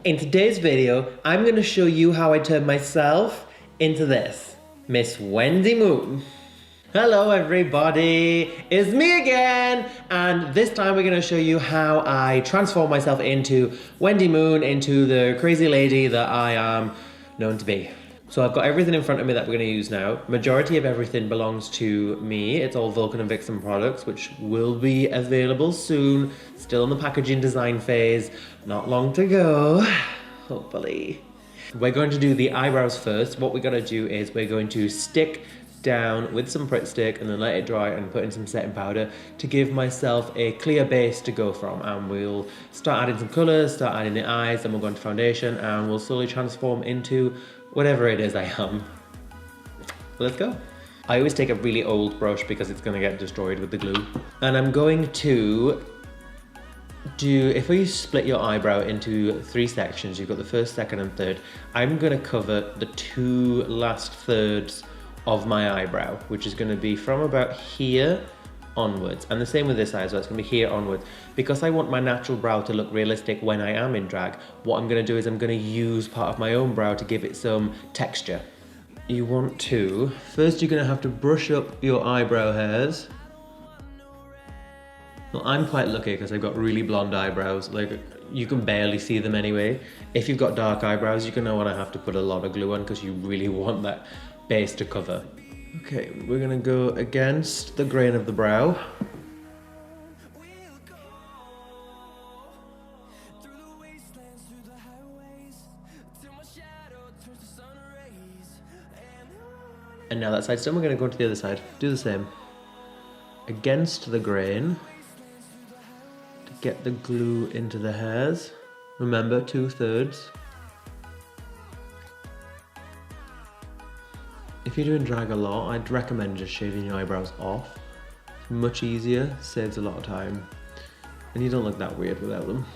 In today's video, I'm going to show you how I turn myself into this, Miss Wendy Moon. Hello everybody, it's me again, and this time we're going to show you how I transform myself into Wendy Moon, into the crazy lady that I am known to be. So I've got everything in front of me that we're going to use now. Majority of everything belongs to me. It's all Vulcan and Vixen products, which will be available soon. Still in the packaging design phase. Not long to go, hopefully. We're going to do the eyebrows first. What we're going to do is we're going to stick down with some Pritt stick and then let it dry and put in some setting powder to give myself a clear base to go from, and we'll start adding some colours, start adding the eyes, then we'll go into foundation and we'll slowly transform into whatever it is I am. Let's go. I always take a really old brush because it's going to get destroyed with the glue, and I'm going to do, if you split your eyebrow into 3 sections, you've got the first, second and third. I'm going to cover the 2 last thirds of my eyebrow, which is going to be from about here onwards, and the same with this eye, so it's going to be here onwards. Because I want my natural brow to look realistic when I am in drag, what I'm going to do is I'm going to use part of my own brow to give it some texture. You want to, first you're going to have to brush up your eyebrow hairs. Well, I'm quite lucky because I've got really blonde eyebrows, like you can barely see them anyway. If you've got dark eyebrows, you're going to want to have to put a lot of glue on because you really want that base to cover. Okay, we're gonna go against the grain of the brow. And now that side's done, we're gonna go to the other side. Do the same. Against the grain to get the glue into the hairs. Remember, 2/3. If you're doing drag a lot, I'd recommend just shaving your eyebrows off. It's much easier, saves a lot of time, and you don't look that weird without them.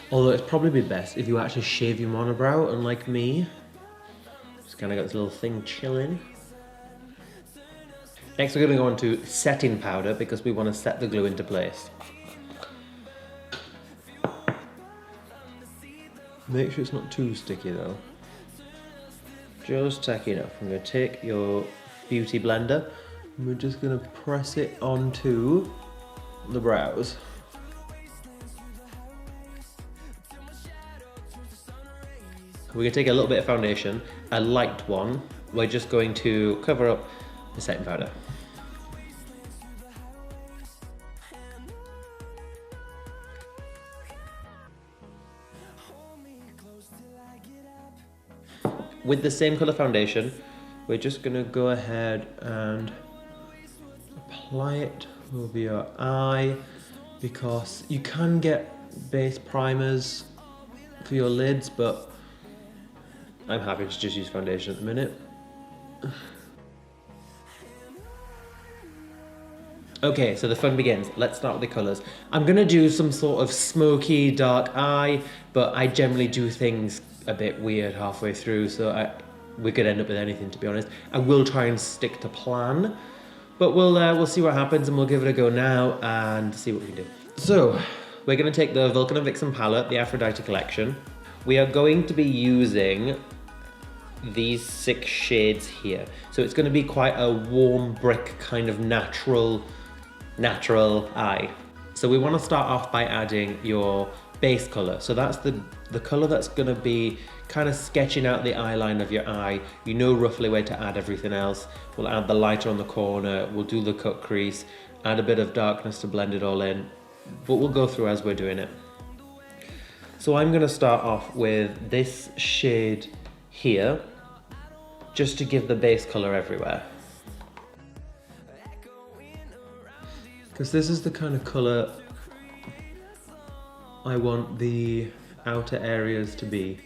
Although it'd probably be best if you actually shave your monobrow, unlike me. Just kind of got this little thing chilling. Next we're going to go on to setting powder because we want to set the glue into place. Make sure it's not too sticky though. Just tacky enough. I'm going to take your beauty blender and we're just going to press it onto the brows. We're going to take a little bit of foundation, a light one. We're just going to cover up the setting powder. With the same colour foundation, we're just going to go ahead and apply it over your eye, because you can get base primers for your lids, but I'm happy to just use foundation at the minute. Okay, so the fun begins. Let's start with the colours. I'm going to do some sort of smoky dark eye, but I generally do things a bit weird halfway through, so we could end up with anything, to be honest. I will try and stick to plan, but we'll see what happens, and we'll give it a go now and see what we can do. So we're going to take the Vulcan and Vixen palette, the Aphrodite collection. We are going to be using these 6 shades here, so it's going to be quite a warm brick kind of natural eye. So we want to start off by adding your base color. So that's the color that's going to be kind of sketching out the eye line of your eye. You know roughly where to add everything else. We'll add the lighter on the corner, we'll do the cut crease, add a bit of darkness to blend it all in, but we'll go through as we're doing it. So I'm going to start off with this shade here, just to give the base color everywhere. Because this is the kind of color I want the outer areas to be.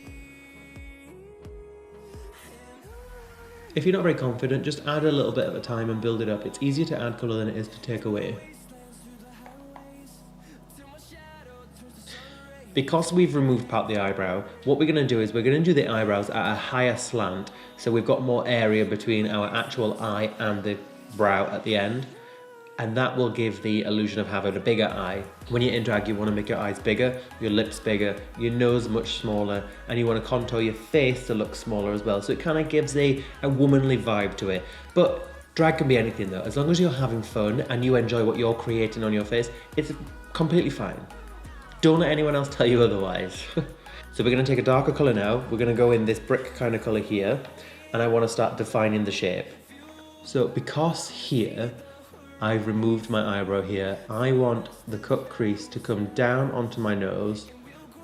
If you're not very confident, just add a little bit at a time and build it up. It's easier to add color than it is to take away. Because we've removed part of the eyebrow, what we're going to do is we're going to do the eyebrows at a higher slant, so we've got more area between our actual eye and the brow at the end, and that will give the illusion of having a bigger eye. When you're in drag, you want to make your eyes bigger, your lips bigger, your nose much smaller, and you want to contour your face to look smaller as well, so it kind of gives a womanly vibe to it. But drag can be anything though. As long as you're having fun and you enjoy what you're creating on your face, it's completely fine. Don't let anyone else tell you otherwise. So we're going to take a darker colour now. We're going to go in this brick kind of colour here, and I want to start defining the shape. So because here I've removed my eyebrow here, I want the cut crease to come down onto my nose,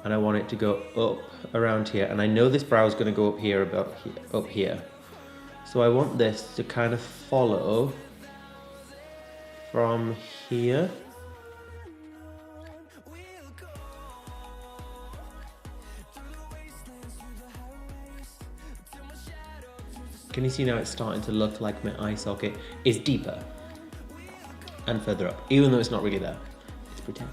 and I want it to go up around here, and I know this brow is going to go up here, about here, up here. So I want this to kind of follow from here. Can you see now it's starting to look like my eye socket is deeper and further up, even though it's not really there. It's pretend.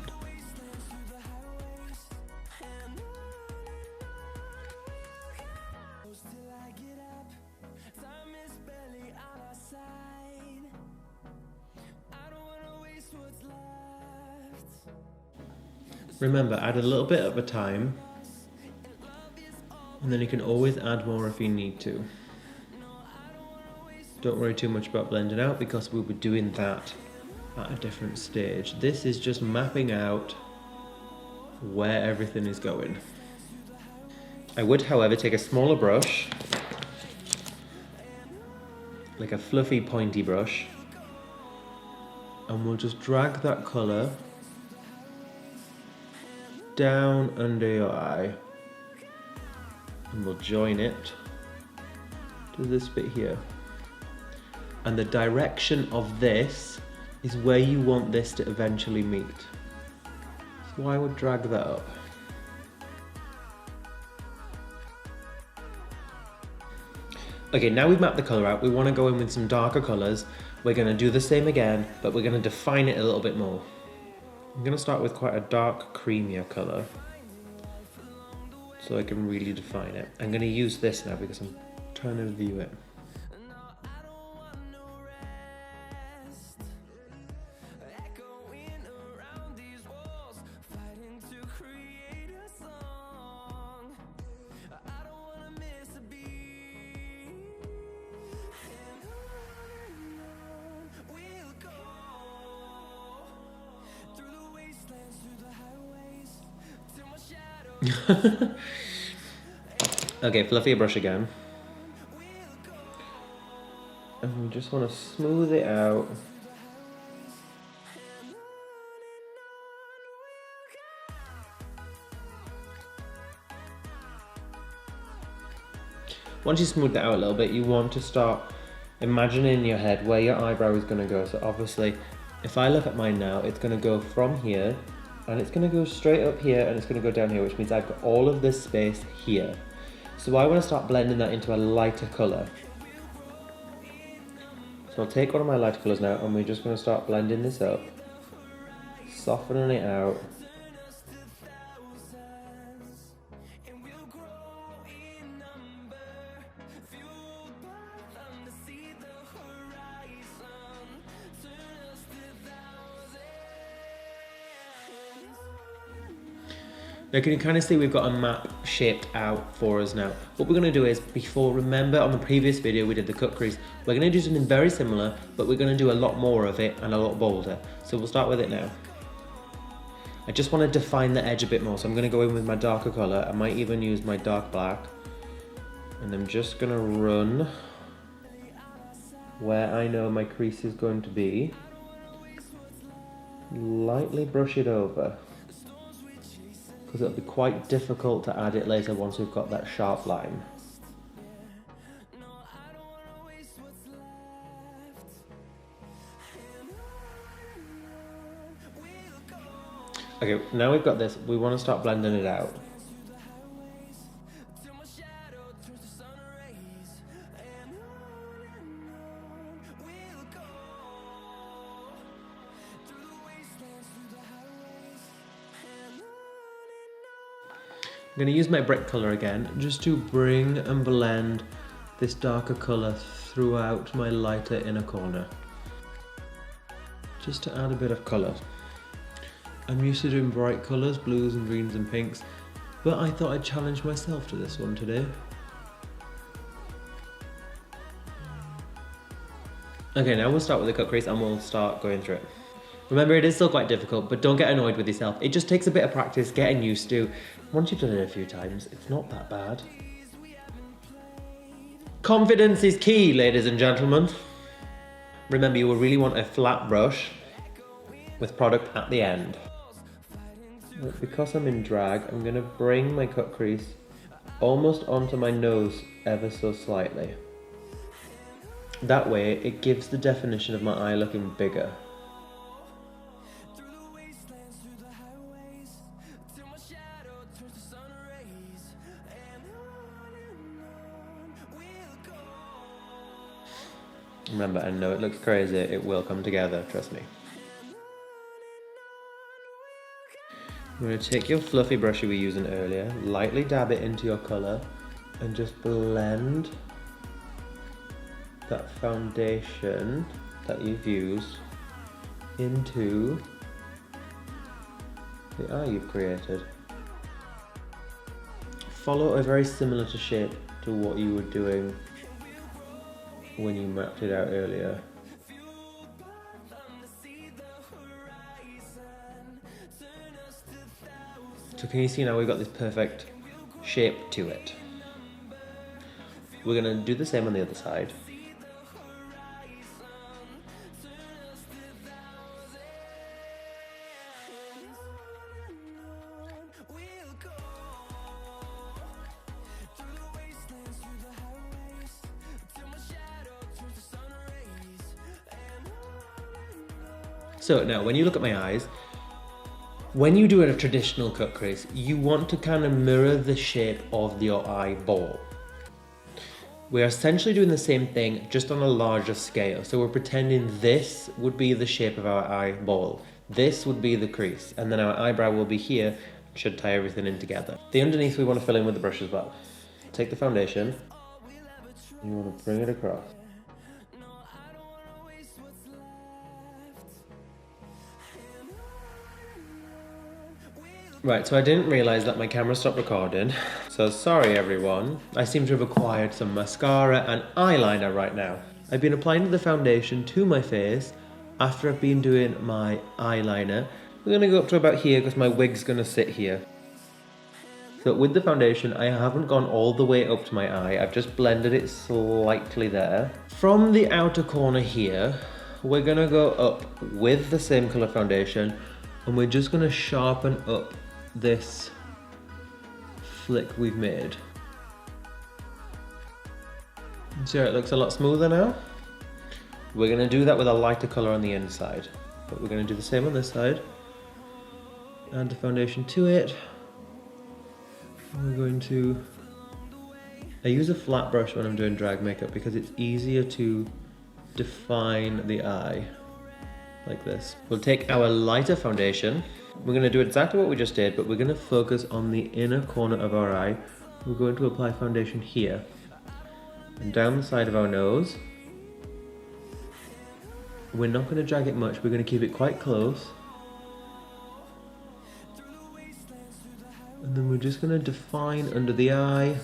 Remember, add a little bit at a time, and then you can always add more if you need to. Don't worry too much about blending out because we'll be doing that at a different stage. This is just mapping out where everything is going. I would, however, take a smaller brush, like a fluffy pointy brush, and we'll just drag that colour down under your eye, and we'll join it to this bit here. And the direction of this is where you want this to eventually meet. So I would drag that up. Okay, now we've mapped the colour out, we want to go in with some darker colours. We're going to do the same again, but we're going to define it a little bit more. I'm going to start with quite a dark, creamier colour, so I can really define it. I'm going to use this now because I'm trying to view it. Okay, fluffy brush again. And we just want to smooth it out. Once you smooth that out a little bit, you want to start imagining in your head where your eyebrow is going to go. So obviously, if I look at mine now, it's going to go from here, and it's going to go straight up here, and it's going to go down here, which means I've got all of this space here. So I want to start blending that into a lighter colour. So I'll take one of my lighter colours now, and we're just going to start blending this up, softening it out. Now can you kind of see we've got a map shaped out for us now. What we're going to do is, remember on the previous video we did the cut crease, we're going to do something very similar, but we're going to do a lot more of it and a lot bolder. So we'll start with it now. I just want to define the edge a bit more, so I'm going to go in with my darker colour. I might even use my dark black, and I'm just going to run where I know my crease is going to be. Lightly brush it over, because it'll be quite difficult to add it later once we've got that sharp line. Okay, now we've got this, we want to start blending it out. I'm going to use my brick colour again, just to bring and blend this darker colour throughout my lighter inner corner. Just to add a bit of colour. I'm used to doing bright colours, blues and greens and pinks, but I thought I'd challenge myself to this one today. Okay, now we'll start with the cut crease and we'll start going through it. Remember, it is still quite difficult, but don't get annoyed with yourself. It just takes a bit of practice, getting used to. Once you've done it a few times, it's not that bad. Confidence is key, ladies and gentlemen. Remember, you will really want a flat brush with product at the end. But because I'm in drag, I'm going to bring my cut crease almost onto my nose ever so slightly. That way, it gives the definition of my eye looking bigger. Remember, I know it looks crazy, it will come together, trust me. You're going to take your fluffy brush you were using earlier, lightly dab it into your colour, and just blend that foundation that you've used into the eye you've created. Follow a very similar shape to what you were doing when you mapped it out earlier. So can you see now we've got this perfect shape to it? We're going to do the same on the other side. So now, when you look at my eyes, when you do a traditional cut crease, you want to kind of mirror the shape of your eyeball. We're essentially doing the same thing, just on a larger scale. So we're pretending this would be the shape of our eyeball. This would be the crease, and then our eyebrow will be here, should tie everything in together. The underneath we want to fill in with the brush as well. Take the foundation, you want to bring it across. Right, so I didn't realise that my camera stopped recording, so sorry everyone. I seem to have acquired some mascara and eyeliner right now. I've been applying the foundation to my face after I've been doing my eyeliner. We're going to go up to about here because my wig's going to sit here. So with the foundation, I haven't gone all the way up to my eye, I've just blended it slightly there. From the outer corner here, we're going to go up with the same colour foundation, and we're just going to sharpen up this flick we've made. See how it looks a lot smoother now? We're going to do that with a lighter colour on the inside, but we're going to do the same on this side. Add the foundation to it. We're going to... I use a flat brush when I'm doing drag makeup because it's easier to define the eye, like this. We'll take our lighter foundation. We're going to do exactly what we just did, but we're going to focus on the inner corner of our eye. We're going to apply foundation here and down the side of our nose. We're not going to drag it much, we're going to keep it quite close. And then we're just going to define under the eye.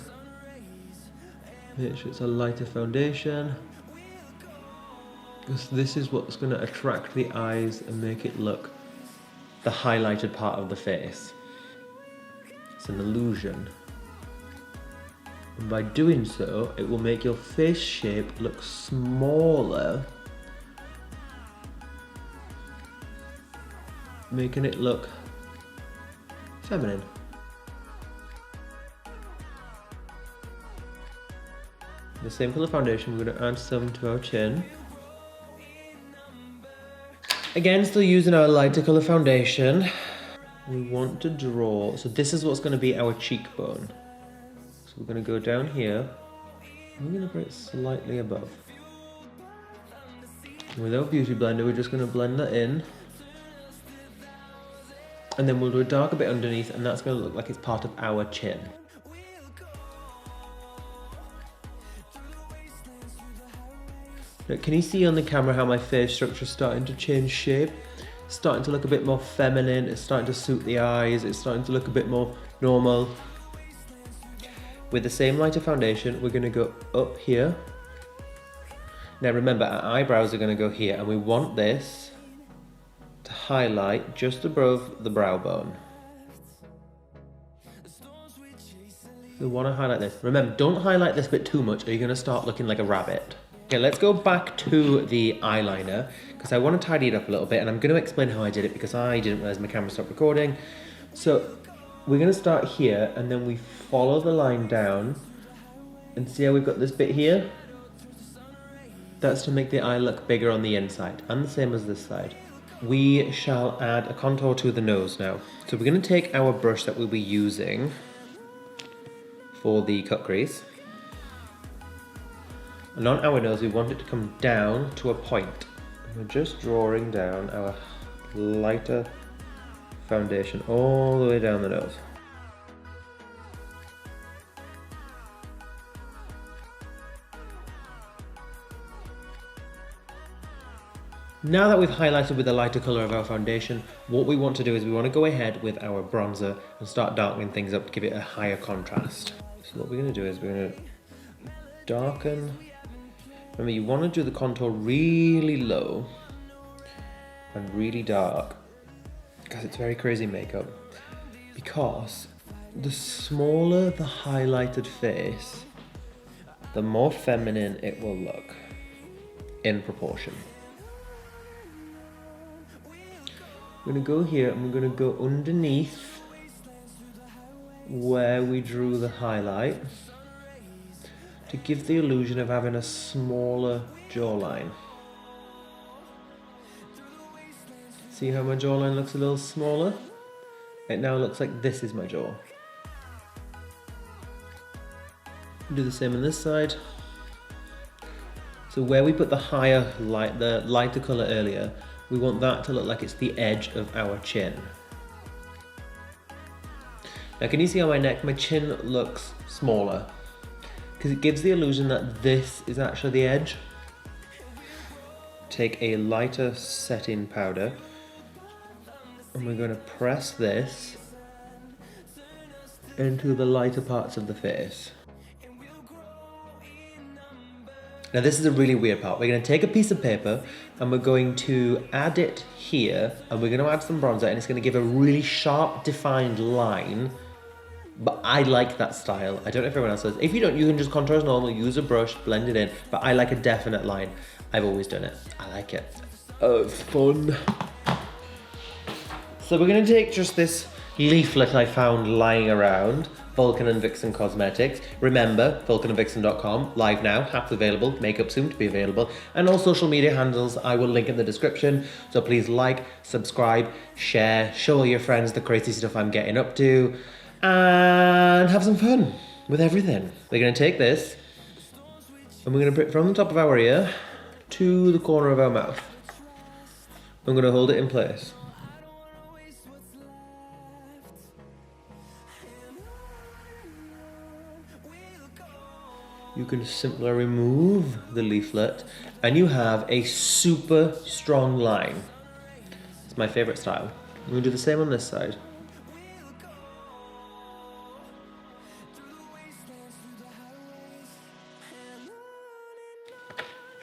Make sure it's a lighter foundation, because this is what's going to attract the eyes and make it look the highlighted part of the face. It's an illusion. And by doing so, it will make your face shape look smaller, making it look feminine. The same colour foundation, we're going to add some to our chin. Again, still using our lighter colour foundation. We want to draw, so this is what's going to be our cheekbone. So we're going to go down here, and we're going to put it slightly above. And with our beauty blender, we're just going to blend that in. And then we'll do a darker bit underneath, and that's gonna look like it's part of our chin. Now, can you see on the camera how my face structure is starting to change shape? It's starting to look a bit more feminine, it's starting to suit the eyes, it's starting to look a bit more normal. With the same lighter foundation, we're gonna go up here. Now remember, our eyebrows are gonna go here, and we want this to highlight just above the brow bone. We wanna highlight this. Remember, don't highlight this bit too much or you're gonna start looking like a rabbit. Okay, let's go back to the eyeliner because I wanna tidy it up a little bit, and I'm gonna explain how I did it because I didn't realize my camera stopped recording. So we're gonna start here, and then we follow the line down, and see how we've got this bit here? That's to make the eye look bigger on the inside, and the same as this side. We shall add a contour to the nose now. So we're gonna take our brush that we'll be using for the cut crease, and on our nose we want it to come down to a point. We're just drawing down our lighter foundation all the way down the nose. Now that we've highlighted with the lighter colour of our foundation, what we want to do is we want to go ahead with our bronzer and start darkening things up to give it a higher contrast. So what we're going to do is we're going to darken. Remember, you want to do the contour really low and really dark because it's very crazy makeup. Because the smaller the highlighted face, the more feminine it will look in proportion. We're going to go here and we're going to go underneath where we drew the highlight to give the illusion of having a smaller jawline. See how my jawline looks a little smaller? It now looks like this is my jaw. Do the same on this side. So where we put the higher light, the lighter colour earlier, we want that to look like it's the edge of our chin. Now can you see on my neck, my chin looks smaller? Because it gives the illusion that this is actually the edge. Take a lighter setting powder and we're going to press this into the lighter parts of the face. Now this is a really weird part. We're going to take a piece of paper and we're going to add it here, and we're going to add some bronzer, and it's going to give a really sharp defined line. But I like that style. I don't know if everyone else does. If you don't, you can just contour as normal, use a brush, blend it in, but I like a definite line. I've always done it. I like it. Oh, it's fun. So we're going to take just this leaflet I found lying around, Vulcan and Vixen Cosmetics. Remember, vulcanandvixen.com, live now, half available, makeup soon to be available, and all social media handles I will link in the description. So please like, subscribe, share, show all your friends the crazy stuff I'm getting up to, and have some fun with everything. We're going to take this, and we're going to put it from the top of our ear to the corner of our mouth. I'm going to hold it in place. You can simply remove the leaflet and you have a super strong line. It's my favorite style. I'm going to do the same on this side.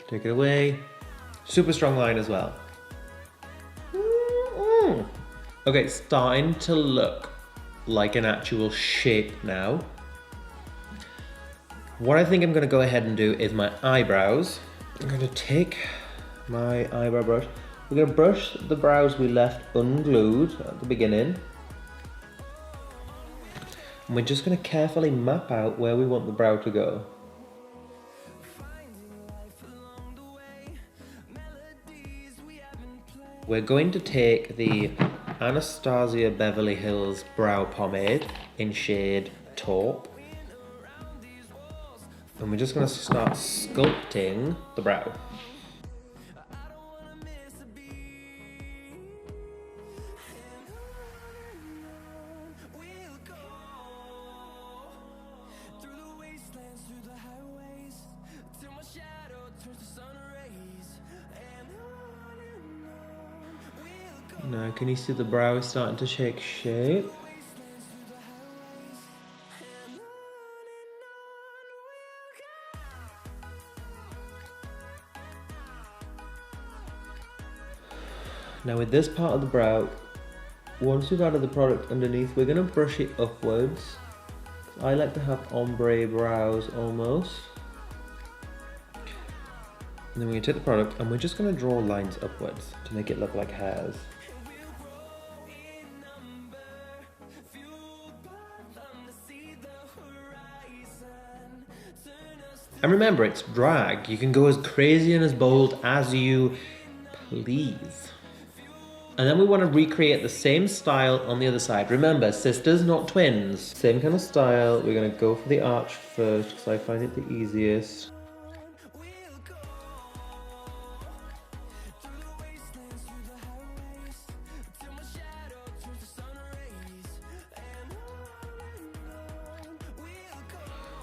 Take it away. Super strong line as well. Okay, it's starting to look like an actual shape now. What I think I'm going to go ahead and do is my eyebrows. I'm going to take my eyebrow brush. We're going to brush the brows we left unglued at the beginning. And we're just going to carefully map out where we want the brow to go. We're going to take the Anastasia Beverly Hills Brow Pomade in shade Taupe. And we're just going to start sculpting the brow. Now, can you see the brow is starting to take shape? Now with this part of the brow, once we've added the product underneath, we're going to brush it upwards. I like to have ombre brows almost. And then we're going to take the product and we're just going to draw lines upwards to make it look like hairs. And remember, it's drag. You can go as crazy and as bold as you please. And then we want to recreate the same style on the other side. Remember, sisters, not twins. Same kind of style. We're going to go for the arch first because I find it the easiest.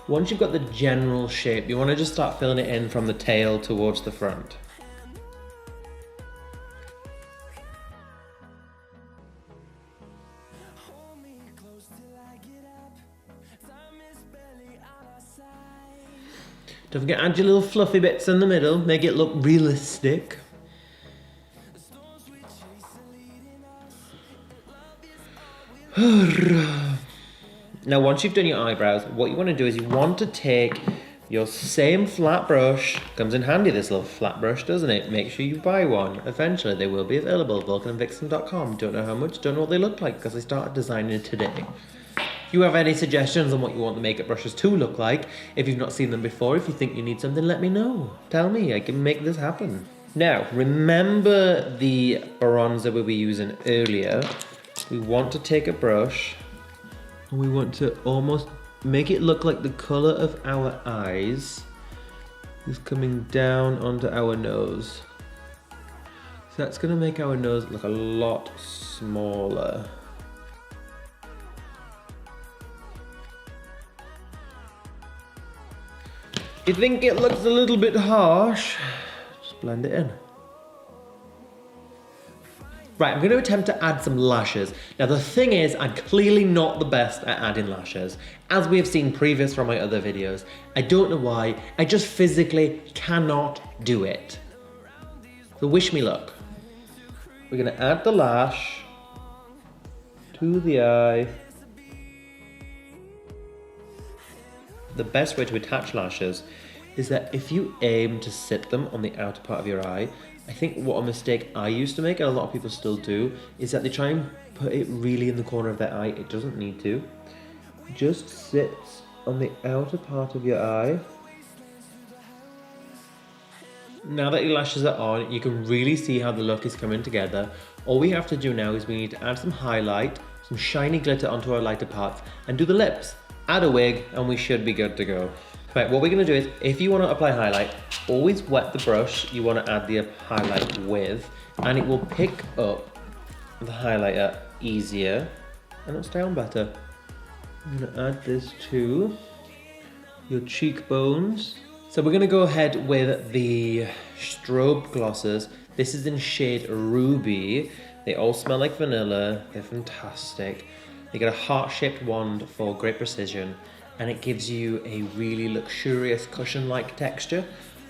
Once you've got the general shape, you want to just start filling it in from the tail towards the front. Don't forget, add your little fluffy bits in the middle, make it look realistic. Now once you've done your eyebrows, what you want to do is you want to take your same flat brush. Comes in handy, this little flat brush, doesn't it? Make sure you buy one. Eventually they will be available, vulcanandvixen.com. Don't know how much, don't know what they look like because I started designing it today. If you have any suggestions on what you want the makeup brushes to look like, if you've not seen them before, if you think you need something, let me know. Tell me, I can make this happen. Now, remember the bronzer we were using earlier? We want to take a brush and we want to almost make it look like the color of our eyes is coming down onto our nose. So that's gonna make our nose look a lot smaller. If you think it looks a little bit harsh, just blend it in. Right, I'm going to attempt to add some lashes. Now the thing is, I'm clearly not the best at adding lashes. As we have seen previous from my other videos, I don't know why, I just physically cannot do it. So wish me luck. We're going to add the lash to the eye. The best way to attach lashes is that if you aim to sit them on the outer part of your eye, I think what a mistake I used to make, and a lot of people still do, is that they try and put it really in the corner of their eye. It doesn't need to. Just sits on the outer part of your eye. Now that your lashes are on, you can really see how the look is coming together. All we have to do now is we need to add some highlight, some shiny glitter onto our lighter parts, and do the lips. Add a wig and we should be good to go. Right, what we're going to do is, if you want to apply highlight, always wet the brush you want to add the highlight with, and it will pick up the highlighter easier and it'll stay on better. I'm going to add this to your cheekbones. So we're going to go ahead with the strobe glosses. This is in shade Ruby. They all smell like vanilla. They're fantastic. They get a heart-shaped wand for great precision, and it gives you a really luxurious cushion-like texture.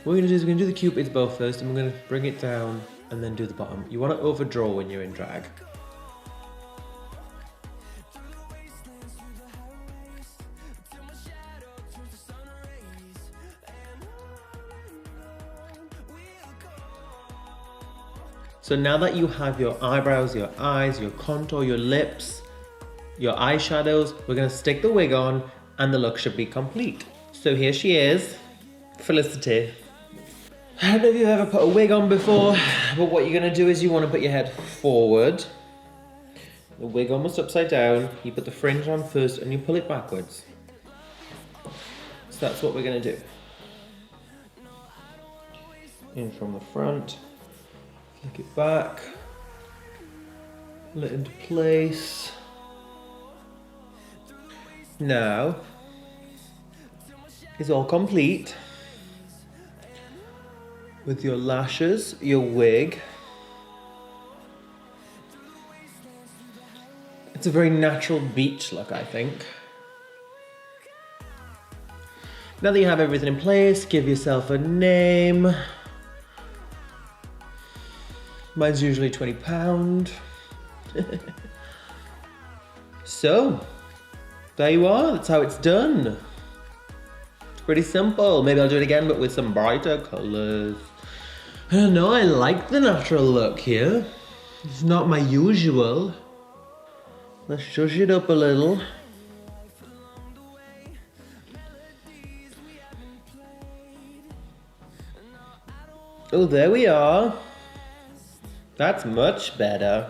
What we're going to do is we're going to do the Cupid's bow first, and we're going to bring it down and then do the bottom. You want to overdraw when you're in drag. So now that you have your eyebrows, your eyes, your contour, your lips, your eyeshadows, we're going to stick the wig on and the look should be complete. So here she is, Felicity. I don't know if you've ever put a wig on before, but what you're going to do is you want to put your head forward, the wig almost upside down, you put the fringe on first and you pull it backwards. So that's what we're going to do. In from the front, flick it back, pull it into place. Now is all complete with your lashes, your wig, It's a very natural beach look, I think. Now that you have everything in place, give yourself a name. Mine's usually £20. So, there you are, that's how it's done. It's pretty simple. Maybe I'll do it again, but with some brighter colors. I don't know, I like the natural look here. It's not my usual. Let's shush it up a little. Oh, there we are. That's much better.